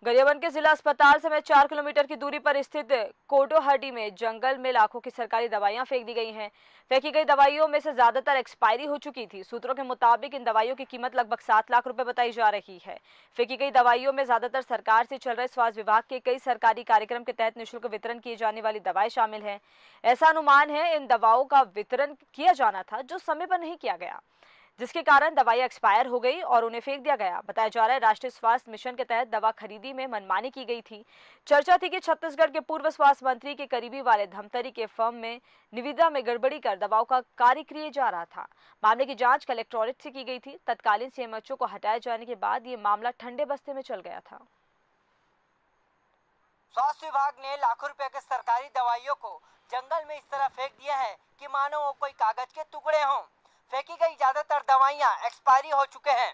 गरियाबंद के जिला अस्पताल से 4 किलोमीटर की दूरी पर स्थित कोटोहटी में जंगल में लाखों की सरकारी दवाइयां फेंक दी गई हैं। फेंकी गई दवाइयों में से ज्यादातर एक्सपायरी हो चुकी थी। सूत्रों के मुताबिक इन दवाइयों की कीमत लगभग 7 लाख रुपए बताई जा रही है। फेंकी गई दवाइयों में ज्यादातर सरकार से चल रहे स्वास्थ्य विभाग के कई सरकारी कार्यक्रम के तहत निःशुल्क वितरण किए जाने वाली दवाएं शामिल हैं। ऐसा अनुमान है इन दवाओं का वितरण किया जाना था जो समय पर नहीं किया गया, जिसके कारण दवाइयां एक्सपायर हो गई और उन्हें फेंक दिया गया। बताया जा रहा है राष्ट्रीय स्वास्थ्य मिशन के तहत दवा खरीदी में मनमानी की गई थी। चर्चा थी कि छत्तीसगढ़ के पूर्व स्वास्थ्य मंत्री के करीबी वाले धमतरी के फर्म में निविदा में गड़बड़ी कर दवाओं का कार्य किया जा रहा था। मामले की जांच कलेक्टोरेट से की गई थी। तत्कालीन सीएमएचओ को हटाए जाने के बाद ये मामला ठंडे बस्ते में चल गया था। स्वास्थ्य विभाग ने लाखों रुपए के सरकारी दवाइयों को जंगल में इस तरह फेंक दिया है कि मानो वो कोई कागज के टुकड़े हों। फेंकी गई ज्यादातर दवाइयां एक्सपायरी हो चुके हैं।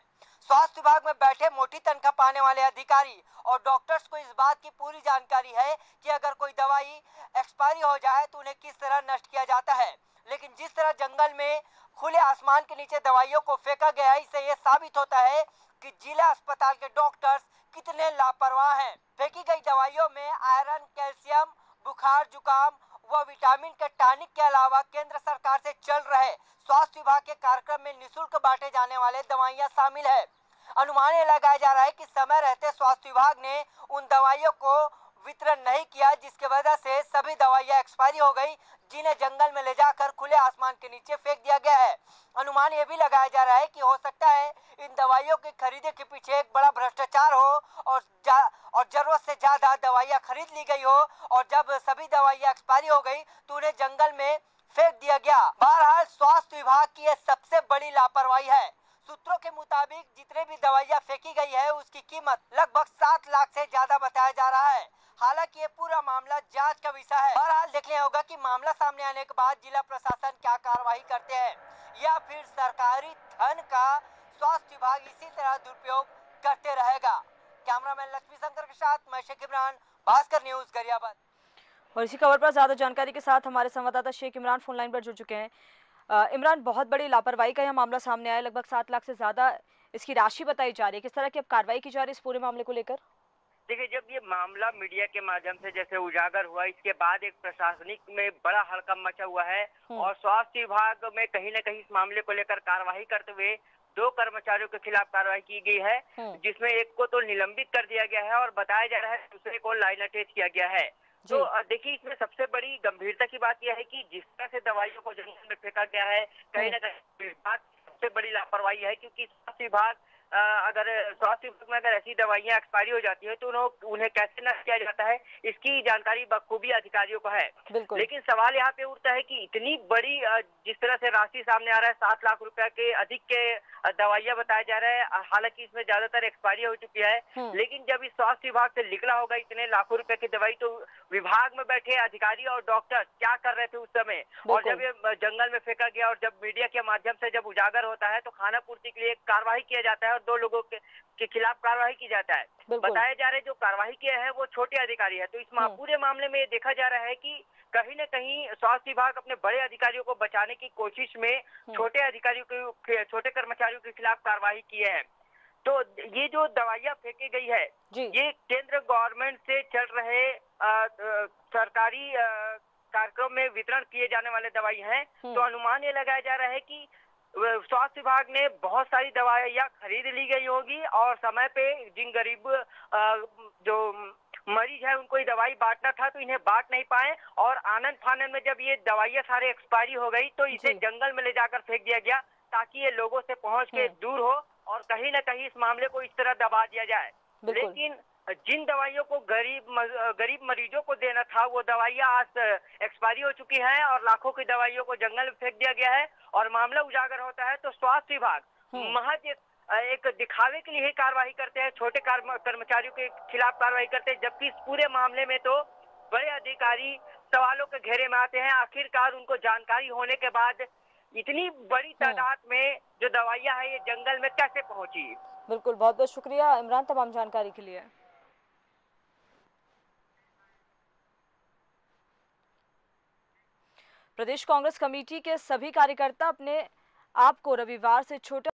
स्वास्थ्य विभाग में बैठे मोटी तनख्वाह पाने वाले अधिकारी और डॉक्टर्स को इस बात की पूरी जानकारी है कि अगर कोई दवाई एक्सपायरी हो जाए तो उन्हें किस तरह नष्ट किया जाता है। लेकिन जिस तरह जंगल में खुले आसमान के नीचे दवाइयों को फेंका गया है, इससे यह साबित होता है कि जिला अस्पताल के डॉक्टर्स कितने लापरवाह हैं। फेंकी गई दवाइयों में आयरन, कैल्शियम, बुखार, जुकाम व विटामिन के टॉनिक के अलावा केंद्र सरकार से चल रहे स्वास्थ्य विभाग के कार्यक्रम में निःशुल्क बांटे जाने वाले दवाइयां शामिल है। अनुमान ये लगाया जा रहा है कि समय रहते स्वास्थ्य विभाग ने उन दवाइयों को वितरण नहीं किया, जिसके वजह से सभी दवाइयां एक्सपायरी हो गई, जिन्हें जंगल में ले जाकर खुले आसमान के नीचे फेंक दिया गया है। अनुमान ये भी लगाया जा रहा है कि हो सकता है इन दवाइयों के खरीदे के पीछे एक बड़ा भ्रष्टाचार हो और जरूरत से ज्यादा दवाइयां खरीद ली गई हो और जब सभी दवाइयां एक्सपायरी हो गई तो उन्हें जंगल में फेंक दिया गया। बहरहाल स्वास्थ्य विभाग की यह सबसे बड़ी लापरवाही है। सूत्रों के मुताबिक जितने भी दवाइयां फेंकी गई है उसकी कीमत लगभग 7 लाख से ज्यादा बताया जा रहा है। हालांकि ये पूरा मामला जांच का विषय है। बहरहाल देखना होगा कि मामला सामने आने के बाद जिला प्रशासन क्या कार्रवाई करते हैं या फिर सरकारी धन का स्वास्थ्य विभाग इसी तरह दुरुपयोग करते रहेगा। कैमरामैन लक्ष्मी शंकर के साथ मैं शेख इमरान, भास्कर न्यूज, गरियाबंद। और इसी खबर पर ज्यादा जानकारी के साथ हमारे संवाददाता शेख इमरान फोन लाइन पर जुड़ चुके हैं। इमरान, बहुत बड़ी लापरवाही का यह मामला सामने आया, लगभग 7 लाख से ज्यादा इसकी राशि बताई जा रही है। किस तरह की अब कार्रवाई की जा रही है इस पूरे मामले को लेकर? देखिए, जब ये मामला मीडिया के माध्यम से जैसे उजागर हुआ, इसके बाद एक प्रशासनिक में बड़ा हड़कंप मचा हुआ है और स्वास्थ्य विभाग में कहीं न कहीं इस मामले को लेकर कार्रवाई करते हुए 2 कर्मचारियों के खिलाफ कार्रवाई की गई है, जिसमें एक को तो निलंबित कर दिया गया है और बताया जा रहा है दूसरे को लाइन अटैच किया गया है। तो देखिए, इसमें सबसे बड़ी गंभीरता की बात यह है कि जिस तरह से दवाइयों को जंगल में फेंका गया है, कहीं न कहीं बात सबसे बड़ी लापरवाही है, क्योंकि स्वास्थ्य विभाग अगर स्वास्थ्य विभाग में अगर ऐसी दवाइयां एक्सपायरी हो जाती है तो उन्हें कैसे नष्ट किया जाता है, इसकी जानकारी बखूबी अधिकारियों को है। लेकिन सवाल यहाँ पे उठता है कि इतनी बड़ी जिस तरह से राशि सामने आ रहा है, 7 लाख रुपए के अधिक के दवाइयां बताया जा रहा है, हालांकि इसमें ज्यादातर एक्सपायरी हो चुकी है, लेकिन जब इस स्वास्थ्य विभाग से निकला होगा इतने लाखों रुपए की दवाई, तो विभाग में बैठे अधिकारी और डॉक्टर क्या कर रहे थे उस समय। और जब ये जंगल में फेंका गया और जब मीडिया के माध्यम से जब उजागर होता है तो खाना पूर्ति के लिए कार्रवाई किया जाता है और 2 लोगों के खिलाफ कार्रवाई की जाता है। बताया जा रहा है जो कार्रवाई किया है वो छोटे अधिकारी है। तो इस पूरे मामले में ये देखा जा रहा है कि कहीं न कहीं स्वास्थ्य विभाग अपने बड़े अधिकारियों को बचाने की कोशिश में छोटे अधिकारियों के, छोटे कर्मचारियों के खिलाफ कार्रवाई किए हैं। तो ये जो दवाइयां फेंकी गई है, ये केंद्र गवर्नमेंट से चल रहे सरकारी कार्यक्रम में वितरण किए जाने वाले दवाई हैं। तो अनुमान ये लगाया जा रहा है कि स्वास्थ्य विभाग ने बहुत सारी दवाइयां खरीद ली गई होगी और समय पे जिन गरीब जो मरीज है उनको ये दवाई बांटना था तो इन्हें बांट नहीं पाए और आनंद फानंद में जब ये दवाइयां सारे एक्सपायरी हो गई तो इसे जंगल में ले जाकर फेंक दिया गया ताकि ये लोगों से पहुंच के दूर हो और कहीं न कहीं इस मामले को इस तरह दबा दिया जाए। लेकिन जिन दवाइयों को गरीब मरीजों को देना था वो दवाइयां आज एक्सपायरी हो चुकी हैं और लाखों की दवाइयों को जंगल में फेंक दिया गया है और मामला उजागर होता है तो स्वास्थ्य विभाग महज एक दिखावे के लिए ही कार्रवाई करते हैं, छोटे कर्मचारियों के खिलाफ कार्रवाई करते हैं, जबकि इस पूरे मामले में तो बड़े अधिकारी सवालों के घेरे में आते हैं। आखिरकार उनको जानकारी होने के बाद इतनी बड़ी तादाद में जो दवाइयां है ये जंगल में कैसे पहुंची? बिल्कुल, बहुत बहुत शुक्रिया इमरान तमाम जानकारी के लिए। प्रदेश कांग्रेस कमेटी के सभी कार्यकर्ता अपने आप को रविवार से छोटे